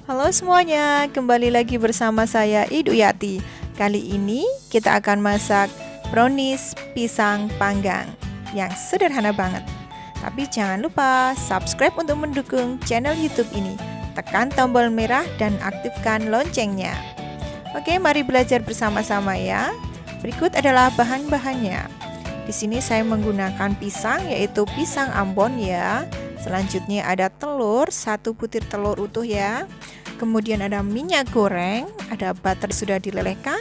Halo semuanya, kembali lagi bersama saya Idu Yati. Kali ini kita akan masak brownies pisang panggang yang sederhana banget. Tapi jangan lupa subscribe untuk mendukung channel YouTube ini. Tekan tombol merah dan aktifkan loncengnya. Oke, mari belajar bersama-sama ya. Berikut adalah bahan-bahannya. Di sini saya menggunakan pisang, yaitu pisang Ambon ya. Selanjutnya ada telur, 1 butir telur utuh ya. Kemudian ada minyak goreng, ada butter sudah dilelehkan,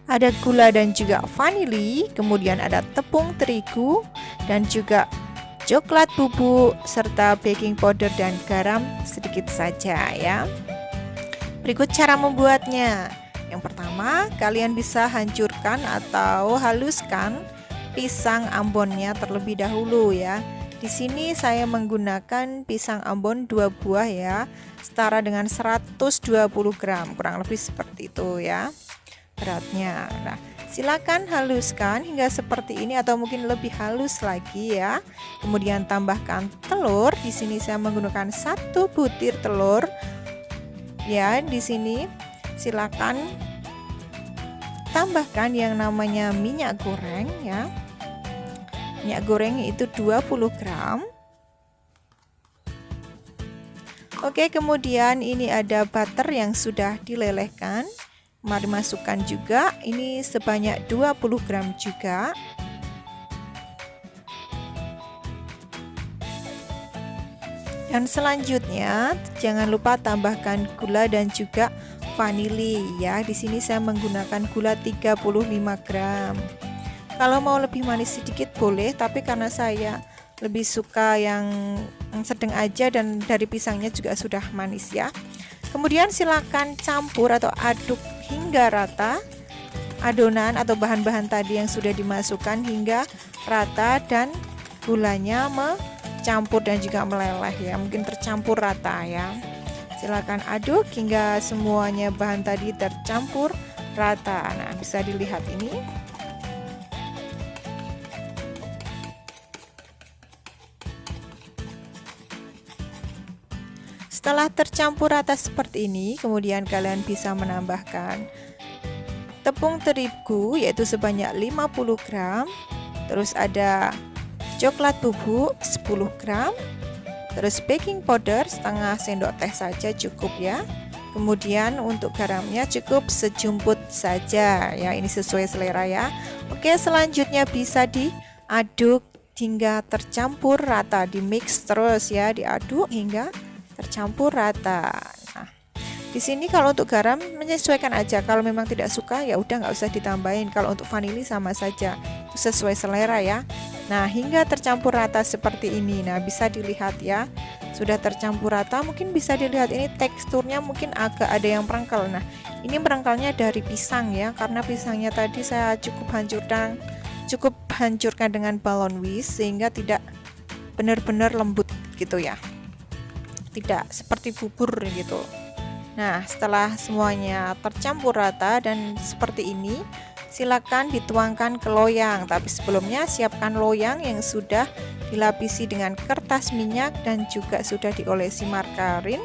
ada gula dan juga vanili, kemudian ada tepung terigu dan juga coklat bubuk serta baking powder dan garam sedikit saja ya. Berikut cara membuatnya. Yang pertama, kalian bisa hancurkan atau haluskan pisang Ambonnya terlebih dahulu ya. Di sini saya menggunakan pisang Ambon 2 buah ya, setara dengan 120 gram, kurang lebih seperti itu ya beratnya. Nah, silakan haluskan hingga seperti ini atau mungkin lebih halus lagi ya. Kemudian tambahkan telur. Di sini saya menggunakan 1 butir telur. Ya, di sini silakan tambahkan yang namanya minyak goreng ya. Minyak goreng itu 20 gram. Oke, kemudian ini ada butter yang sudah dilelehkan. Mari masukkan juga, ini sebanyak 20 gram juga. Dan selanjutnya jangan lupa tambahkan gula dan juga vanili ya. Di sini saya menggunakan gula 35 gram. Kalau mau lebih manis sedikit boleh, tapi karena saya lebih suka yang sedang aja dan dari pisangnya juga sudah manis ya. Kemudian silakan campur atau aduk hingga rata adonan atau bahan-bahan tadi yang sudah dimasukkan hingga rata dan gulanya mencampur dan juga meleleh ya, mungkin tercampur rata ya. Silakan aduk hingga semuanya bahan tadi tercampur rata. Nah, bisa dilihat ini. Setelah tercampur rata seperti ini, kemudian kalian bisa menambahkan tepung terigu yaitu sebanyak 50 gram. Terus ada coklat bubuk 10 gram. Terus baking powder setengah sendok teh saja cukup ya. Kemudian untuk garamnya cukup sejumput saja ya, ini sesuai selera ya. Oke, selanjutnya bisa diaduk hingga tercampur rata, di mix terus ya, diaduk hingga tercampur rata. Nah, di sini kalau untuk garam menyesuaikan aja. Kalau memang tidak suka ya udah nggak usah ditambahin. Kalau untuk vanili sama saja, itu sesuai selera ya. Nah, hingga tercampur rata seperti ini. Nah, bisa dilihat ya, sudah tercampur rata. Mungkin bisa dilihat ini teksturnya mungkin agak ada yang merengkel. Nah, ini merengkelnya dari pisang ya, karena pisangnya tadi saya cukup hancurkan dengan balon whisk sehingga tidak benar-benar lembut gitu ya. Tidak seperti bubur gitu. Nah, setelah semuanya tercampur rata dan seperti ini, silakan dituangkan ke loyang. Tapi sebelumnya siapkan loyang yang sudah dilapisi dengan kertas minyak dan juga sudah diolesi margarin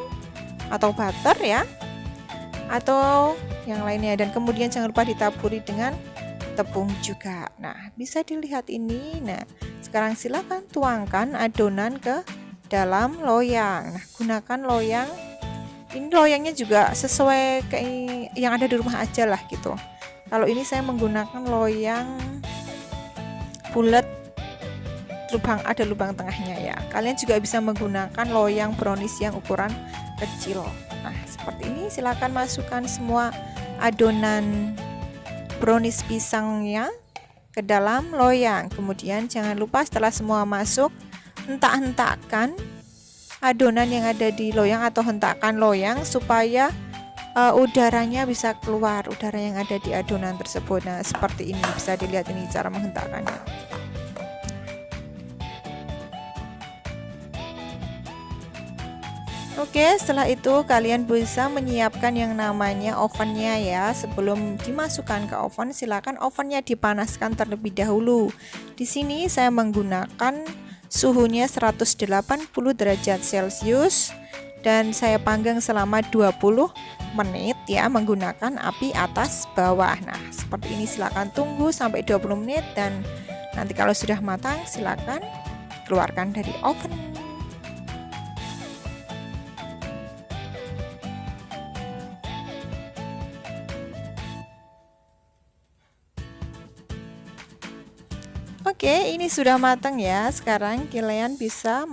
atau butter ya, atau yang lainnya. Dan kemudian jangan lupa ditaburi dengan tepung juga. Nah, bisa dilihat ini. Nah, sekarang silakan tuangkan adonan ke dalam loyang. Nah, gunakan loyang. Ini loyangnya juga sesuai kayak yang ada di rumah aja lah gitu. Kalau ini saya menggunakan loyang bulat, ada lubang tengahnya ya. Kalian juga bisa menggunakan loyang brownies yang ukuran kecil. Nah, seperti ini. Silakan masukkan semua adonan brownies pisangnya ke dalam loyang. Kemudian jangan lupa setelah semua masuk, hentak-hentakkan adonan yang ada di loyang atau hentakan loyang supaya udaranya bisa keluar, udara yang ada di adonan tersebut. Nah, seperti ini, bisa dilihat ini cara menghentakkannya. Oke, setelah itu kalian bisa menyiapkan yang namanya ovennya ya. Sebelum dimasukkan ke oven, silakan ovennya dipanaskan terlebih dahulu. Di sini saya menggunakan suhunya 180 derajat Celcius dan saya panggang selama 20 menit ya, menggunakan api atas bawah. Nah, seperti ini, silakan tunggu sampai 20 menit dan nanti kalau sudah matang silakan keluarkan dari oven. Oke, ini sudah matang ya. Sekarang kalian bisa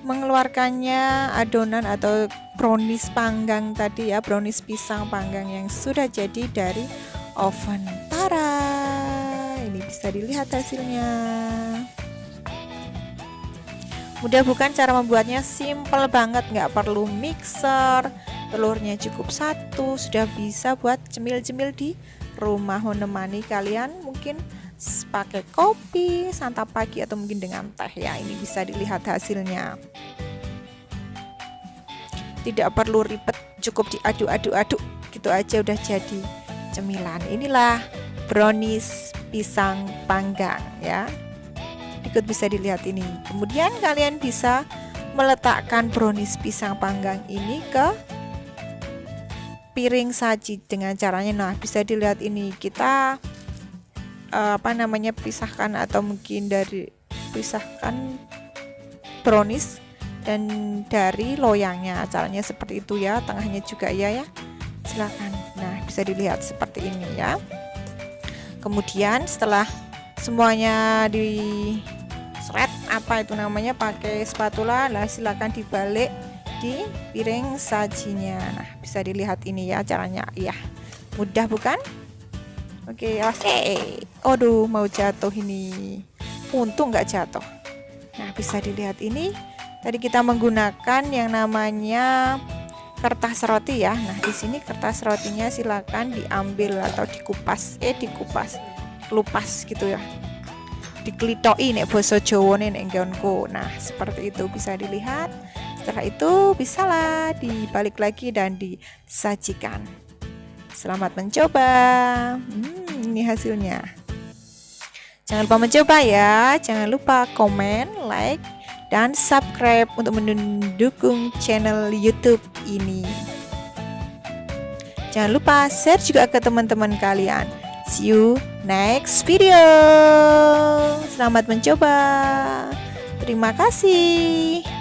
mengeluarkannya adonan atau brownies panggang tadi ya, brownies pisang panggang yang sudah jadi dari oven. Tara, ini bisa dilihat hasilnya. Mudah bukan cara membuatnya? Simple banget, nggak perlu mixer, telurnya cukup satu, sudah bisa buat cemil-cemil di rumah, menemani kalian mungkin pakai kopi, santap pagi atau mungkin dengan teh ya. Ini bisa dilihat hasilnya. Tidak perlu ribet, cukup diaduk-aduk-aduk gitu aja udah jadi cemilan. Inilah brownies pisang panggang ya. Ikut bisa dilihat ini. Kemudian kalian bisa meletakkan brownies pisang panggang ini ke piring saji dengan caranya, nah bisa dilihat ini, kita pisahkan atau mungkin dari pisahkan brownies dan dari loyangnya, caranya seperti itu ya, tengahnya juga ya silakan. Nah bisa dilihat seperti ini ya. Kemudian setelah semuanya diseret pakai spatula, lah silakan dibalik di piring sajinya. Nah bisa dilihat ini ya caranya ya, mudah bukan? Oke, aduh mau jatuh ini, untung nggak jatuh. Nah bisa dilihat ini, tadi kita menggunakan yang namanya kertas roti ya. Nah di sini kertas rotinya silakan diambil atau dikupas kelupas gitu ya, diklitoi nek basa Jawane nek nggonku. Nah seperti itu bisa dilihat. Setelah itu bisalah dibalik lagi dan disajikan. Selamat mencoba. Ini hasilnya. Jangan lupa mencoba ya. Jangan lupa komen, like, dan subscribe untuk mendukung channel YouTube ini. Jangan lupa share juga ke teman-teman kalian. See you next video. Selamat mencoba. Terima kasih.